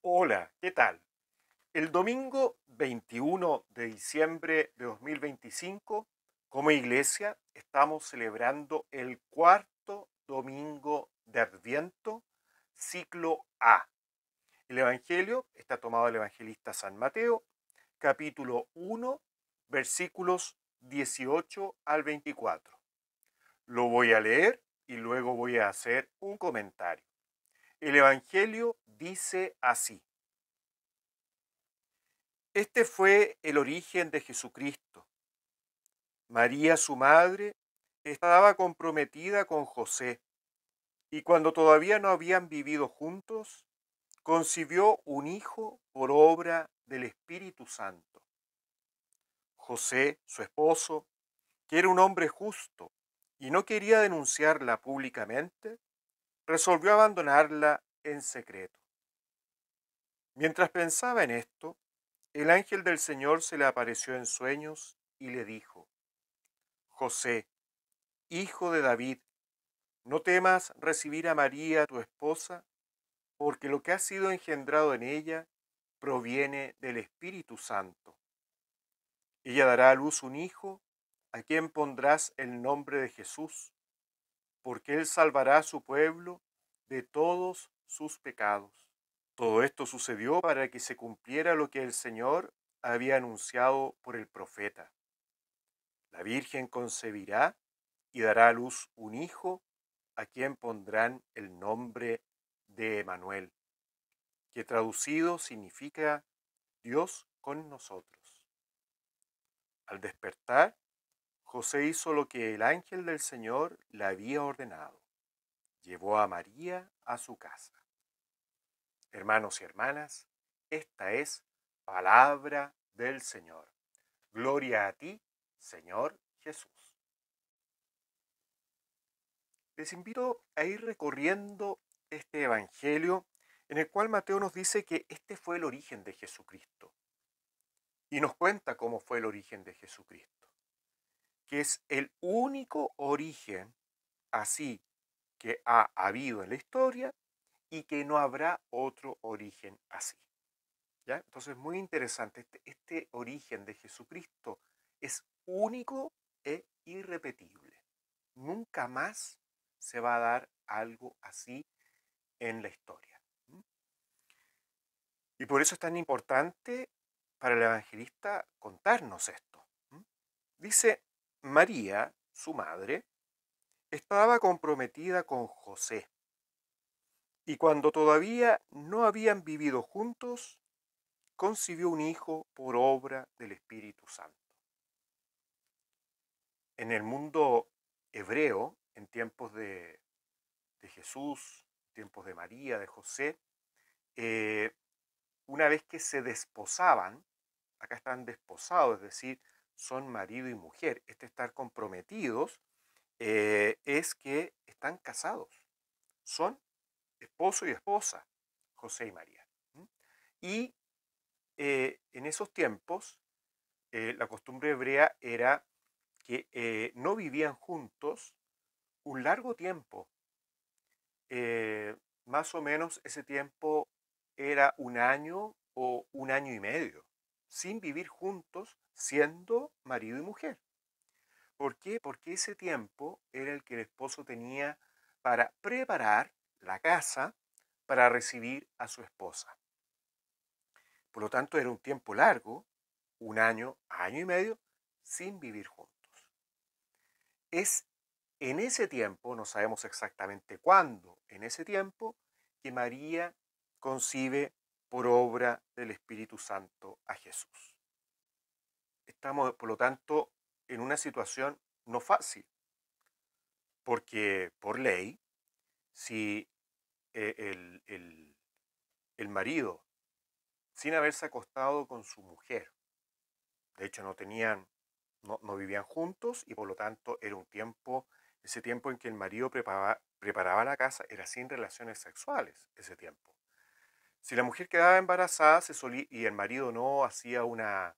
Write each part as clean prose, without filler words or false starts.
Hola, ¿qué tal? El domingo 21 de diciembre de 2025, como iglesia, estamos celebrando el cuarto domingo de Adviento, ciclo A. El Evangelio está tomado del evangelista San Mateo, capítulo 1, versículos 18 al 24. Lo voy a leer y luego voy a hacer un comentario. El Evangelio dice así. Este fue el origen de Jesucristo. María, su madre, estaba comprometida con José y cuando todavía no habían vivido juntos, concibió un hijo por obra del Espíritu Santo. José, su esposo, que era un hombre justo y no quería denunciarla públicamente, resolvió abandonarla en secreto. Mientras pensaba en esto, el ángel del Señor se le apareció en sueños y le dijo: José, hijo de David, no temas recibir a María, tu esposa, porque lo que ha sido engendrado en ella proviene del Espíritu Santo. Ella dará a luz un hijo, a quien pondrás el nombre de Jesús, porque él salvará a su pueblo de todos sus pecados. Todo esto sucedió para que se cumpliera lo que el Señor había anunciado por el profeta. La Virgen concebirá y dará a luz un hijo, a quien pondrán el nombre de Emanuel, que traducido significa Dios con nosotros. Al despertar, José hizo lo que el ángel del Señor le había ordenado. Llevó a María a su casa. Hermanos y hermanas, esta es palabra del Señor. Gloria a ti, Señor Jesús. Les invito a ir recorriendo este Evangelio en el cual Mateo nos dice que este fue el origen de Jesucristo. Y nos cuenta cómo fue el origen de Jesucristo, que es el único origen así que ha habido en la historia y que no habrá otro origen así. ¿Ya? Entonces, muy interesante, este origen de Jesucristo es único e irrepetible. Nunca más se va a dar algo así en la historia. Y por eso es tan importante para el evangelista contarnos esto. Dice, María, su madre, estaba comprometida con José y cuando todavía no habían vivido juntos, concibió un hijo por obra del Espíritu Santo. En el mundo hebreo, en tiempos de Jesús, tiempos de María, de José, eh, una vez que se desposaban, acá están desposados, es decir, son marido y mujer. Este estar comprometidos es que están casados, son esposo y esposa, José y María. Y en esos tiempos, la costumbre hebrea era que no vivían juntos un largo tiempo. Más o menos ese tiempo era un año o un año y medio, sin vivir juntos, siendo marido y mujer. ¿Por qué? Porque ese tiempo era el que el esposo tenía para preparar la casa para recibir a su esposa. Por lo tanto, era un tiempo largo, un año, año y medio, sin vivir juntos. Es en ese tiempo, no sabemos exactamente cuándo, en ese tiempo, que María concibe por obra del Espíritu Santo a Jesús. Estamos, por lo tanto, en una situación no fácil, porque por ley, si el marido, sin haberse acostado con su mujer, de hecho no vivían juntos y por lo tanto era un tiempo, ese tiempo en que el marido preparaba la casa, era sin relaciones sexuales ese tiempo. Si la mujer quedaba embarazada y el marido no hacía una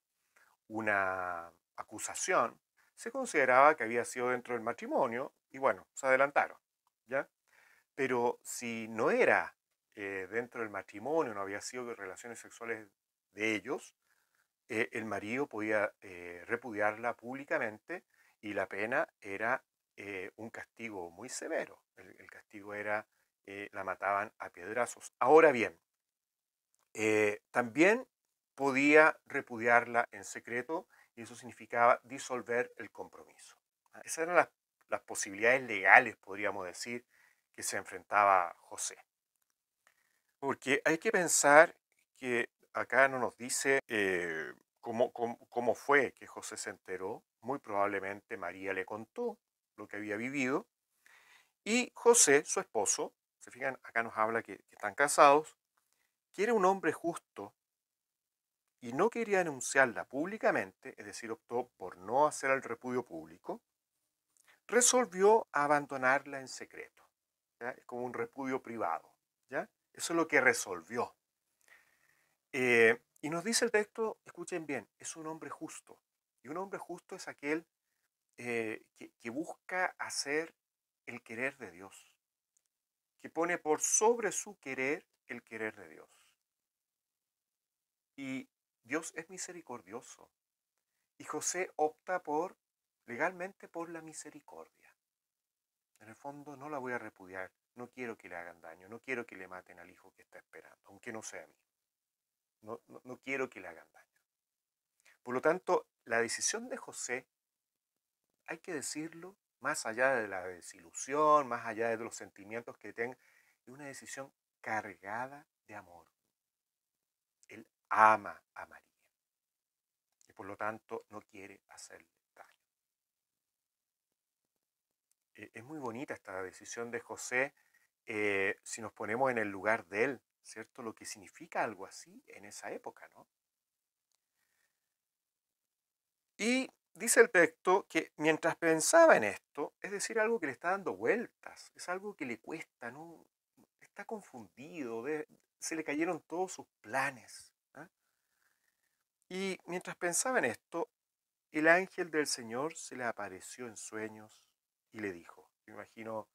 acusación, se consideraba que había sido dentro del matrimonio y bueno, se adelantaron, ¿ya? Pero si no era dentro del matrimonio no había sido de relaciones sexuales de ellos, el marido podía repudiarla públicamente y la pena era un castigo muy severo. El castigo era, la mataban a piedrazos. Ahora bien, también podía repudiarla en secreto y eso significaba disolver el compromiso. Esas eran las posibilidades legales, podríamos decir, que se enfrentaba José. Porque hay que pensar que acá no nos dice cómo fue que José se enteró. Muy probablemente María le contó lo que había vivido. Y José, su esposo, se fijan, acá nos habla que están casados, que era un hombre justo y no quería anunciarla públicamente, es decir, optó por no hacer el repudio público, resolvió abandonarla en secreto. ¿Ya? Es como un repudio privado. ¿Ya? Eso es lo que resolvió. Y nos dice el texto, escuchen bien, es un hombre justo. Y un hombre justo es aquel que busca hacer el querer de Dios, que pone por sobre su querer el querer de Dios. Y Dios es misericordioso. Y José opta legalmente por la misericordia. En el fondo no la voy a repudiar, no quiero que le hagan daño, no quiero que le maten al hijo que está esperando, aunque no sea mío. No quiero que le hagan daño. Por lo tanto, la decisión de José, hay que decirlo, más allá de la desilusión, más allá de los sentimientos que tenga, es una decisión cargada de amor. Él ama a María y por lo tanto no quiere hacerle daño. Es muy bonita esta decisión de José si nos ponemos en el lugar de él, ¿cierto? Lo que significa algo así en esa época, ¿no? Y dice el texto que mientras pensaba en esto, es decir, algo que le está dando vueltas, es algo que le cuesta, ¿no? Está confundido, se le cayeron todos sus planes. ¿Ah? Y mientras pensaba en esto, el ángel del Señor se le apareció en sueños y le dijo, me imagino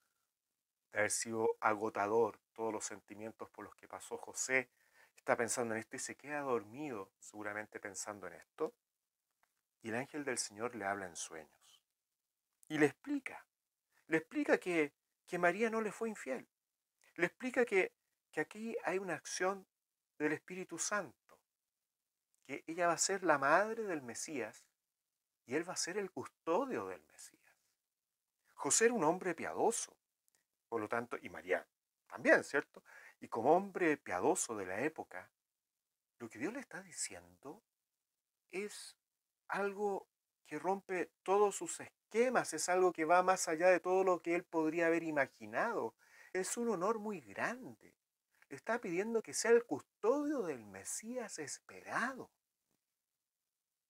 de haber sido agotador todos los sentimientos por los que pasó José, está pensando en esto y se queda dormido seguramente pensando en esto. Y el ángel del Señor le habla en sueños y le explica que María no le fue infiel, le explica que aquí hay una acción del Espíritu Santo, que ella va a ser la madre del Mesías y él va a ser el custodio del Mesías. José era un hombre piadoso, por lo tanto, y María también, ¿cierto? Y como hombre piadoso de la época, lo que Dios le está diciendo es algo que rompe todos sus esquemas, es algo que va más allá de todo lo que él podría haber imaginado. Es un honor muy grande. Le está pidiendo que sea el custodio del Mesías esperado.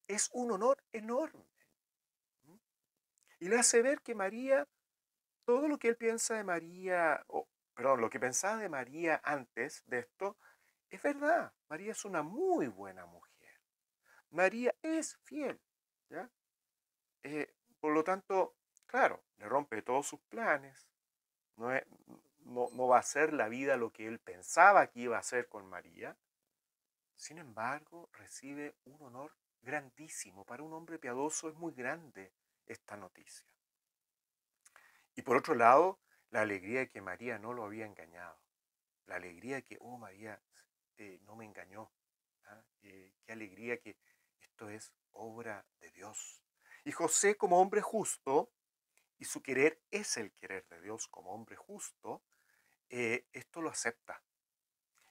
Es un honor enorme. Y le hace ver que María, todo lo que él piensa de María, perdón, lo que pensaba de María antes de esto, es verdad. María es una muy buena mujer. María es fiel. ¿Ya? Por lo tanto, claro, le rompe todos sus planes, no, no va a ser la vida lo que él pensaba que iba a hacer con María, sin embargo, recibe un honor grandísimo. Para un hombre piadoso es muy grande esta noticia. Y por otro lado, la alegría de que María no lo había engañado, la alegría de que, oh María, no me engañó, ¿ah? Qué alegría que esto es obra de Dios. Y José como hombre justo, y su querer es el querer de Dios como hombre justo, esto lo acepta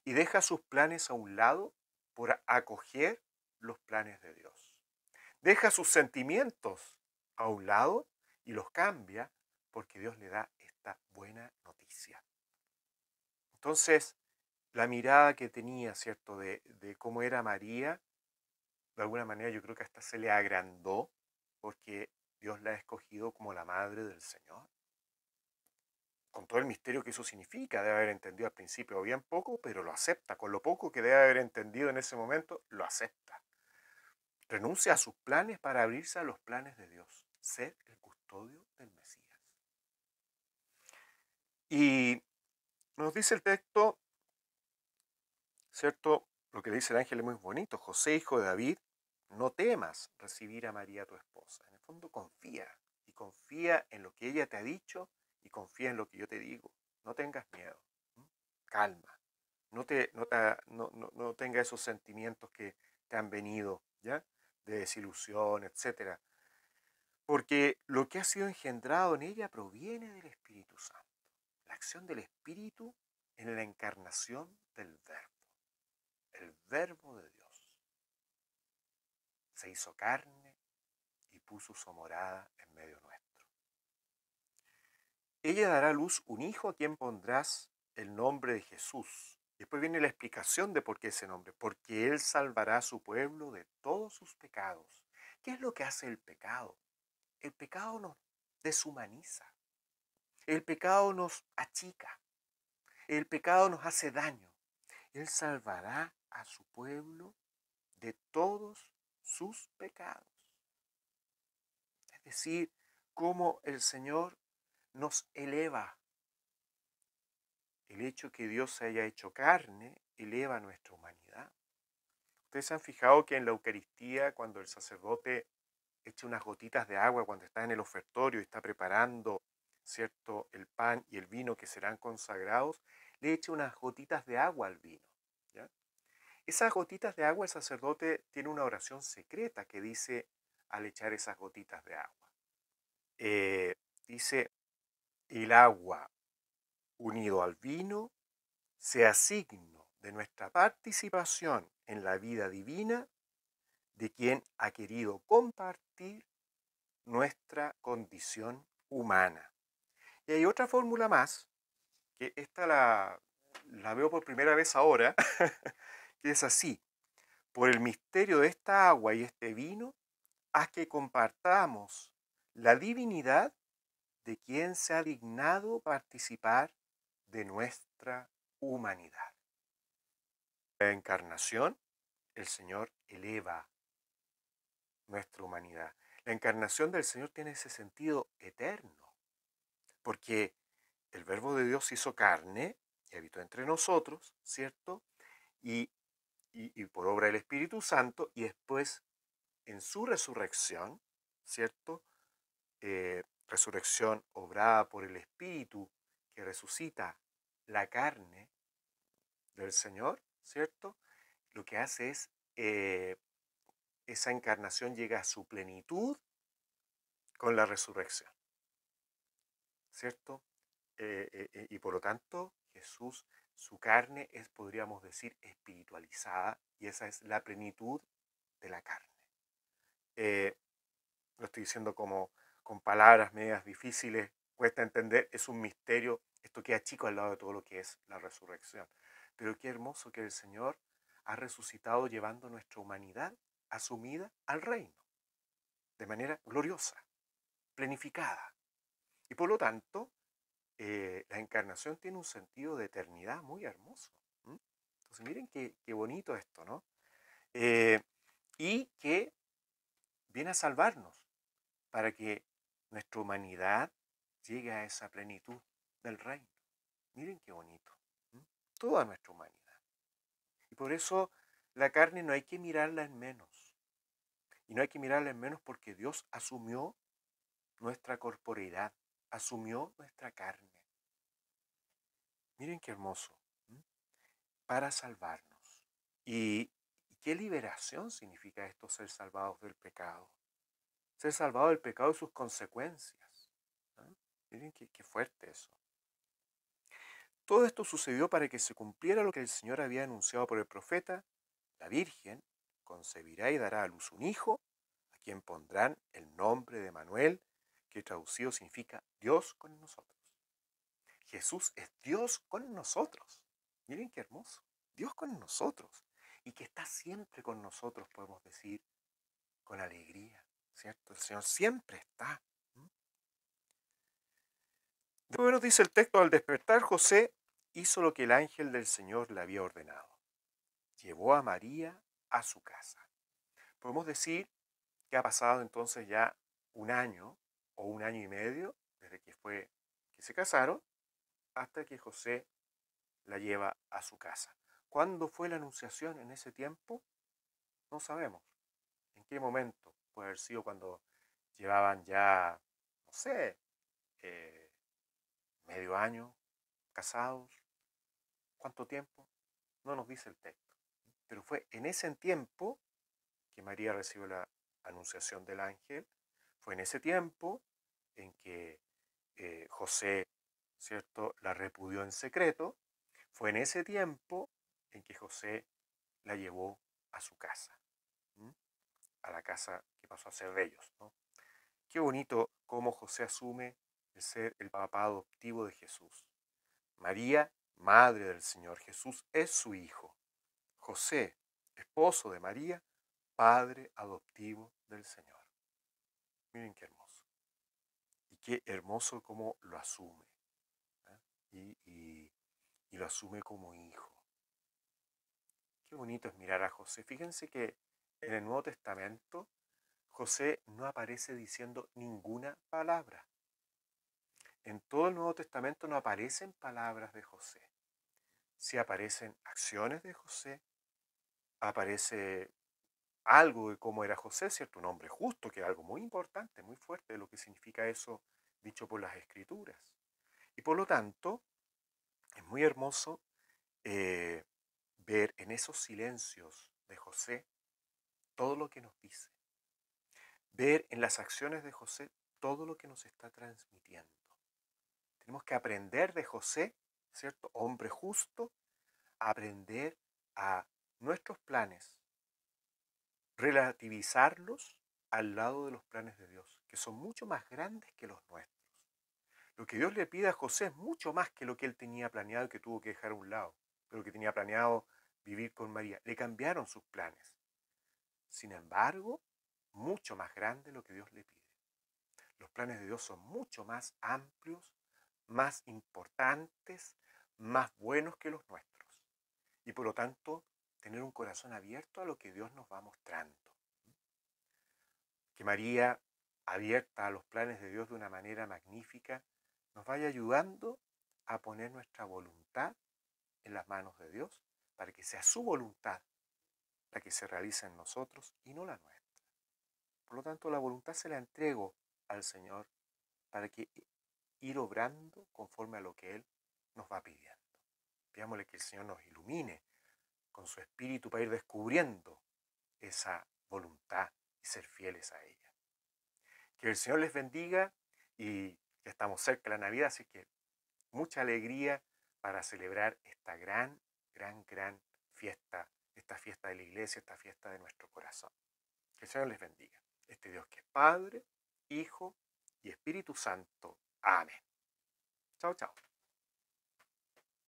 y deja sus planes a un lado por acoger los planes de Dios. Deja sus sentimientos a un lado y los cambia porque Dios le da esta buena noticia. Entonces, la mirada que tenía, ¿cierto?, de cómo era María, de alguna manera yo creo que hasta se le agrandó porque Dios la ha escogido como la madre del Señor. Con todo el misterio que eso significa, debe haber entendido al principio bien poco, pero lo acepta. Con lo poco que debe haber entendido en ese momento, lo acepta. Renuncia a sus planes para abrirse a los planes de Dios, ser el custodio del Mesías. Y nos dice el texto ¿cierto? Lo que le dice el ángel es muy bonito. José, hijo de David, no temas recibir a María tu esposa. En el fondo confía, y confía en lo que ella te ha dicho, y confía en lo que yo te digo. No tengas miedo. ¿M? Calma. No tenga esos sentimientos que te han venido, ¿ya? De desilusión, etcétera. Porque lo que ha sido engendrado en ella proviene del Espíritu Santo. La acción del Espíritu en la encarnación del Verbo. El Verbo de Dios se hizo carne y puso su morada en medio nuestro. Ella dará a luz un hijo a quien pondrás el nombre de Jesús. Después viene la explicación de por qué ese nombre. Porque Él salvará a su pueblo de todos sus pecados. ¿Qué es lo que hace el pecado? El pecado nos deshumaniza. El pecado nos achica. El pecado nos hace daño. Él salvará a su pueblo de todos sus pecados. Es decir, cómo el Señor nos eleva. El hecho que Dios se haya hecho carne eleva nuestra humanidad. Ustedes se han fijado que en la Eucaristía, cuando el sacerdote echa unas gotitas de agua, cuando está en el ofertorio y está preparando, ¿cierto?, el pan y el vino que serán consagrados, le echa unas gotitas de agua al vino, ¿ya? Esas gotitas de agua, el sacerdote tiene una oración secreta que dice al echar esas gotitas de agua. Dice, el agua unido al vino sea signo de nuestra participación en la vida divina de quien ha querido compartir nuestra condición humana. Y hay otra fórmula más, que esta la veo por primera vez ahora, que es así: por el misterio de esta agua y este vino, haz que compartamos la divinidad de quien se ha dignado participar de nuestra humanidad. La encarnación, el Señor eleva nuestra humanidad. La encarnación del Señor tiene ese sentido eterno, porque el Verbo de Dios se hizo carne y habitó entre nosotros, ¿cierto? Y por obra del Espíritu Santo, y después en su resurrección, ¿cierto? Resurrección obrada por el Espíritu que resucita la carne del Señor, ¿cierto? Lo que hace es, esa encarnación llega a su plenitud con la resurrección, ¿cierto? Y por lo tanto, Jesús, su carne es, podríamos decir, espiritualizada, y esa es la plenitud de la carne. Lo estoy diciendo como con palabras medias difíciles, cuesta entender, es un misterio, esto queda chico al lado de todo lo que es la resurrección. Pero qué hermoso que el Señor ha resucitado llevando nuestra humanidad asumida al reino, de manera gloriosa, planificada. Y por lo tanto, la encarnación tiene un sentido de eternidad muy hermoso. ¿M? Entonces miren qué bonito esto, ¿no? Y que viene a salvarnos para que nuestra humanidad llegue a esa plenitud del reino. Miren qué bonito. ¿M? Toda nuestra humanidad. Y por eso la carne no hay que mirarla en menos. Y no hay que mirarla en menos porque Dios asumió nuestra corporeidad, asumió nuestra carne. Miren qué hermoso. ¿M? Para salvarnos. ¿Y qué liberación significa esto, ser salvados del pecado? Ser salvado del pecado y sus consecuencias. ¿Eh? Miren qué fuerte eso. Todo esto sucedió para que se cumpliera lo que el Señor había anunciado por el profeta: la Virgen concebirá y dará a luz un hijo, a quien pondrán el nombre de Manuel, que traducido significa Dios con nosotros. Jesús es Dios con nosotros. Miren qué hermoso. Dios con nosotros. Y que está siempre con nosotros, podemos decir, con alegría, ¿cierto? El Señor siempre está. ¿M? Después nos dice el texto: al despertar, José hizo lo que el ángel del Señor le había ordenado. Llevó a María a su casa. Podemos decir que ha pasado entonces ya un año o un año y medio desde que se casaron hasta que José la lleva a su casa. ¿Cuándo fue la anunciación en ese tiempo? No sabemos. ¿En qué momento? Puede haber sido cuando llevaban ya, no sé, eh, medio año casados. ¿Cuánto tiempo? No nos dice el texto. Pero fue en ese tiempo que María recibió la anunciación del ángel. Fue en ese tiempo en que José, ¿cierto?, la repudió en secreto. Fue en ese tiempo en que José la llevó a su casa, ¿m? A la casa que pasó a ser de ellos, ¿no? Qué bonito cómo José asume el ser el papá adoptivo de Jesús. María, madre del Señor Jesús, es su hijo. José, esposo de María, padre adoptivo del Señor. Miren qué hermoso. Y qué hermoso cómo lo asume, ¿eh? Y lo asume como hijo. Qué bonito es mirar a José. Fíjense que en el Nuevo Testamento José no aparece diciendo ninguna palabra. En todo el Nuevo Testamento no aparecen palabras de José. Sí aparecen acciones de José, aparece algo de cómo era José, ¿cierto? Un hombre justo, que es algo muy importante, muy fuerte de lo que significa eso dicho por las Escrituras. Y por lo tanto, es muy hermoso eh, ver en esos silencios de José todo lo que nos dice. Ver en las acciones de José todo lo que nos está transmitiendo. Tenemos que aprender de José, ¿cierto? Hombre justo, aprender a nuestros planes, relativizarlos al lado de los planes de Dios, que son mucho más grandes que los nuestros. Lo que Dios le pide a José es mucho más que lo que él tenía planeado y que tuvo que dejar a un lado, pero que tenía planeado vivir con María. Le cambiaron sus planes. Sin embargo, mucho más grande lo que Dios le pide. Los planes de Dios son mucho más amplios, más importantes, más buenos que los nuestros. Y por lo tanto, tener un corazón abierto a lo que Dios nos va mostrando. Que María, abierta a los planes de Dios de una manera magnífica, nos vaya ayudando a poner nuestra voluntad en las manos de Dios, para que sea su voluntad la que se realice en nosotros y no la nuestra. Por lo tanto, la voluntad se la entrego al Señor para que ir obrando conforme a lo que Él nos va pidiendo. Pidámosle que el Señor nos ilumine con su espíritu para ir descubriendo esa voluntad y ser fieles a ella. Que el Señor les bendiga y ya estamos cerca de la Navidad, así que mucha alegría para celebrar esta gran fiesta, esta fiesta de la iglesia, esta fiesta de nuestro corazón. Que el Señor les bendiga. Este Dios que es Padre, Hijo y Espíritu Santo. Amén. Chao, chao.